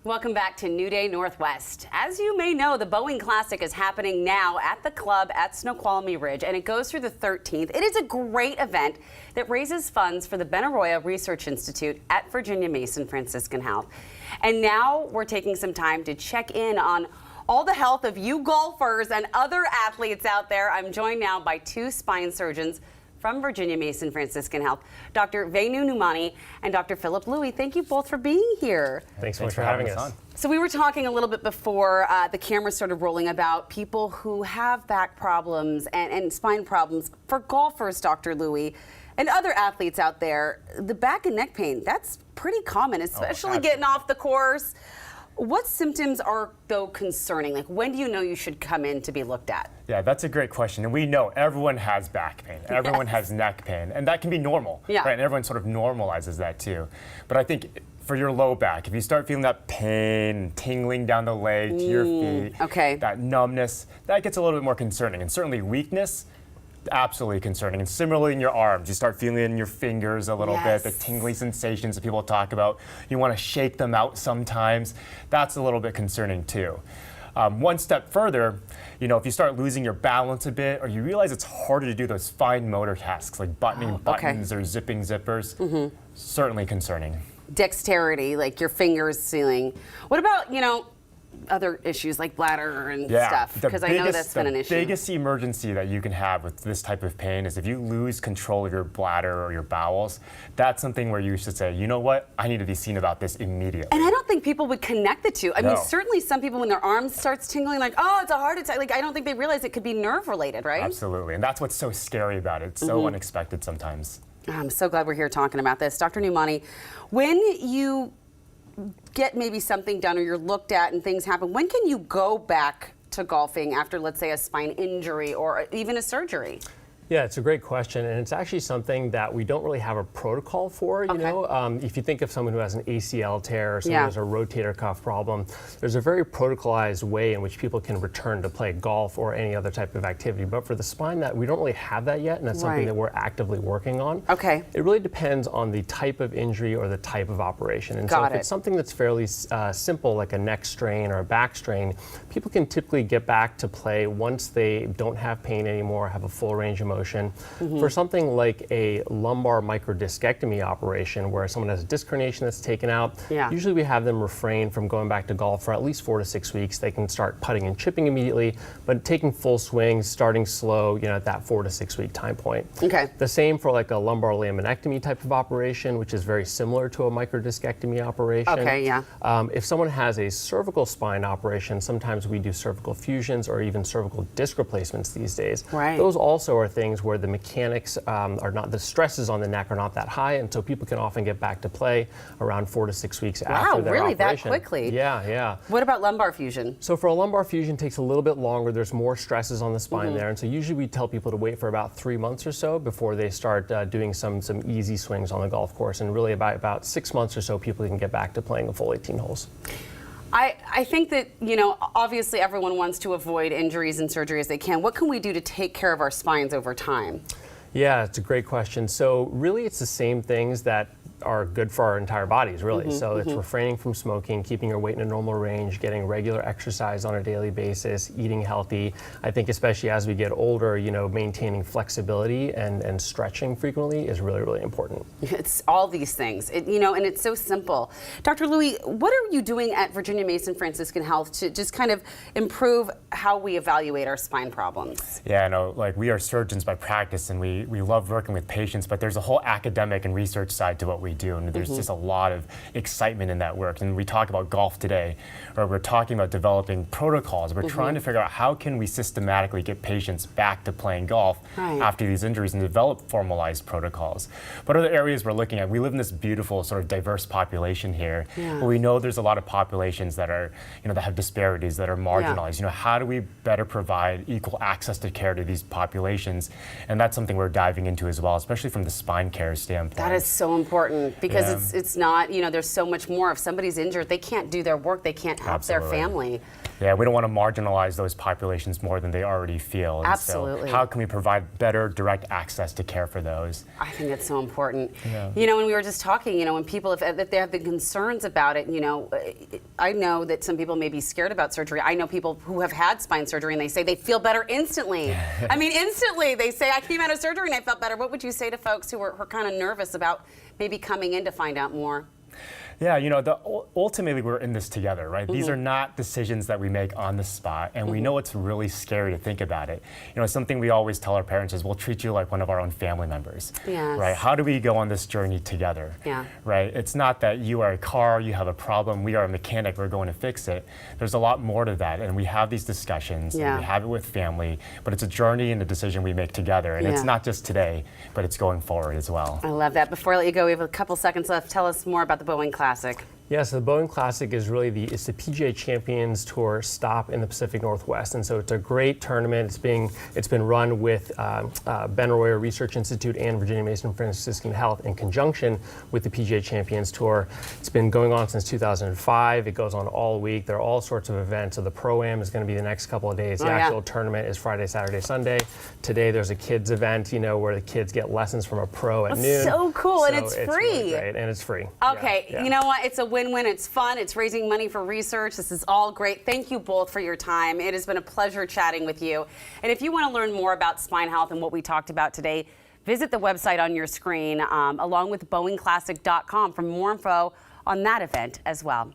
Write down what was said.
Welcome back to New Day Northwest. As you may know, the Boeing Classic is happening now at the club at Snoqualmie Ridge, and it goes through the 13th. It is a great event that raises funds for the Benaroya Research Institute at Virginia Mason Franciscan Health. And now we're taking some time to check in on all the health of you golfers and other athletes out there. I'm joined now by two spine surgeons from Virginia Mason Franciscan Health, Dr. Venu Numani and Dr. Philip Louie. Thank you both for being here. Thanks so much for having us on. So we were talking a little bit before the camera started rolling about people who have back problems and spine problems. For golfers, Dr. Louie, and other athletes out there, the back and neck pain, that's pretty common, especially getting off the course. What symptoms are, though, concerning? Like, when do you know you should come in to be looked at? Yeah, that's a great question. And we know everyone has back pain. Everyone has neck pain. And that can be normal. Yeah. Right? And everyone sort of normalizes that, too. But I think for your low back, if you start feeling that pain, tingling down the leg to your feet, that numbness, that gets a little bit more concerning. And certainly weakness, absolutely concerning. And similarly in your arms, you start feeling it in your fingers a little bit, the tingling sensations that people talk about. You want to shake them out sometimes. That's a little bit concerning too. One step further, if you start losing your balance a bit, or you realize it's harder to do those fine motor tasks like buttoning buttons or zipping zippers, certainly concerning. Dexterity, like your fingers sealing. What about, other issues like bladder and stuff? Because I know that's been an issue. The biggest emergency that you can have with this type of pain is if you lose control of your bladder or your bowels. That's something where you should say, you know what, I need to be seen about this immediately. And I don't think people would connect the two. I mean, certainly some people, when their arms starts tingling, like, oh, it's a heart attack. Like, I don't think they realize it could be nerve related, right? Absolutely. And that's what's so scary about it. It's so unexpected sometimes. I'm so glad we're here talking about this. Dr. Numani, when you get maybe something done or you're looked at and things happen, when can you go back to golfing after, let's say, a spine injury or even a surgery? Yeah, it's a great question, and it's actually something that we don't really have a protocol for, if you think of someone who has an ACL tear or someone who has a rotator cuff problem, there's a very protocolized way in which people can return to play golf or any other type of activity. But for the spine, that we don't really have that yet, and that's something that we're actively working on. It really depends on the type of injury or the type of operation. And so if it's something that's fairly simple, like a neck strain or a back strain, people can typically get back to play once they don't have pain anymore, have a full range of motion. For something like a lumbar microdiscectomy operation where someone has a disc herniation that's taken out, usually we have them refrain from going back to golf for at least 4 to 6 weeks. They can start putting and chipping immediately, but taking full swings, starting slow, at that 4 to 6 week time point. The same for like a lumbar laminectomy type of operation, which is very similar to a microdiscectomy operation. If someone has a cervical spine operation, sometimes we do cervical fusions or even cervical disc replacements these days. Those also are things where the mechanics are not, the stresses on the neck are not that high, and so people can often get back to play around 4 to 6 weeks after their really operation. That quickly? Yeah. What about lumbar fusion? So for a lumbar fusion, it takes a little bit longer. There's more stresses on the spine there, and so usually we tell people to wait for about 3 months or so before they start doing some easy swings on the golf course, and really about 6 months or so people can get back to playing a full 18 holes. I think that, obviously everyone wants to avoid injuries and surgery as they can. What can we do to take care of our spines over time? Yeah, it's a great question. So really it's the same things that are good for our entire bodies, really. So it's refraining from smoking, keeping your weight in a normal range, getting regular exercise on a daily basis, eating healthy. I think especially as we get older, maintaining flexibility and stretching frequently is really, really important. It's all these things, and it's so simple. Dr. Louie, what are you doing at Virginia Mason Franciscan Health to just kind of improve how we evaluate our spine problems? Yeah, we are surgeons by practice, and we love working with patients, but there's a whole academic and research side to what we do, and there's just a lot of excitement in that work. And we talk about golf today, or we're talking about developing protocols. We're trying to figure out how can we systematically get patients back to playing golf after these injuries and develop formalized protocols. But other areas we're looking at, we live in this beautiful sort of diverse population here, but we know there's a lot of populations that are, that have disparities, that are marginalized. How do we better provide equal access to care to these populations? And that's something we're diving into as well, especially from the spine care standpoint. That is so important. important because it's not, there's so much more. If somebody's injured, they can't do their work, they can't help their family. Yeah, we don't want to marginalize those populations more than they already feel. And Absolutely. So how can we provide better direct access to care for those? I think it's so important. Yeah. When we were just talking, when people, if they have been concerns about it, I know that some people may be scared about surgery. I know people who have had spine surgery and they say they feel better instantly. I mean, instantly. They say, I came out of surgery and I felt better. What would you say to folks who are kind of nervous about maybe coming in to find out more? Yeah, ultimately we're in this together, right? These are not decisions that we make on the spot, and we know it's really scary to think about it. Something we always tell our parents is we'll treat you like one of our own family members, right? How do we go on this journey together, right? It's not that you are a car, you have a problem, we are a mechanic, we're going to fix it. There's a lot more to that, and we have these discussions, and we have it with family, but it's a journey and a decision we make together, and it's not just today, but it's going forward as well. I love that. Before I let you go, we have a couple seconds left. Tell us more about the Boeing Classic. Yeah, so the Boeing Classic is really the PGA Champions Tour stop in the Pacific Northwest, and so it's a great tournament. It's been run with Benaroya Research Institute and Virginia Mason Franciscan Health in conjunction with the PGA Champions Tour. It's been going on since 2005. It goes on all week. There are all sorts of events. So the Pro-Am is going to be the next couple of days. The actual tournament is Friday, Saturday, Sunday. Today there's a kids event, where the kids get lessons from a pro at noon. So cool, so and it's free. Really great, and it's free. Okay, you know what? It's a win-win. It's fun. It's raising money for research. This is all great. Thank you both for your time. It has been a pleasure chatting with you. And if you want to learn more about spine health and what we talked about today, visit the website on your screen along with boeingclassic.com for more info on that event as well.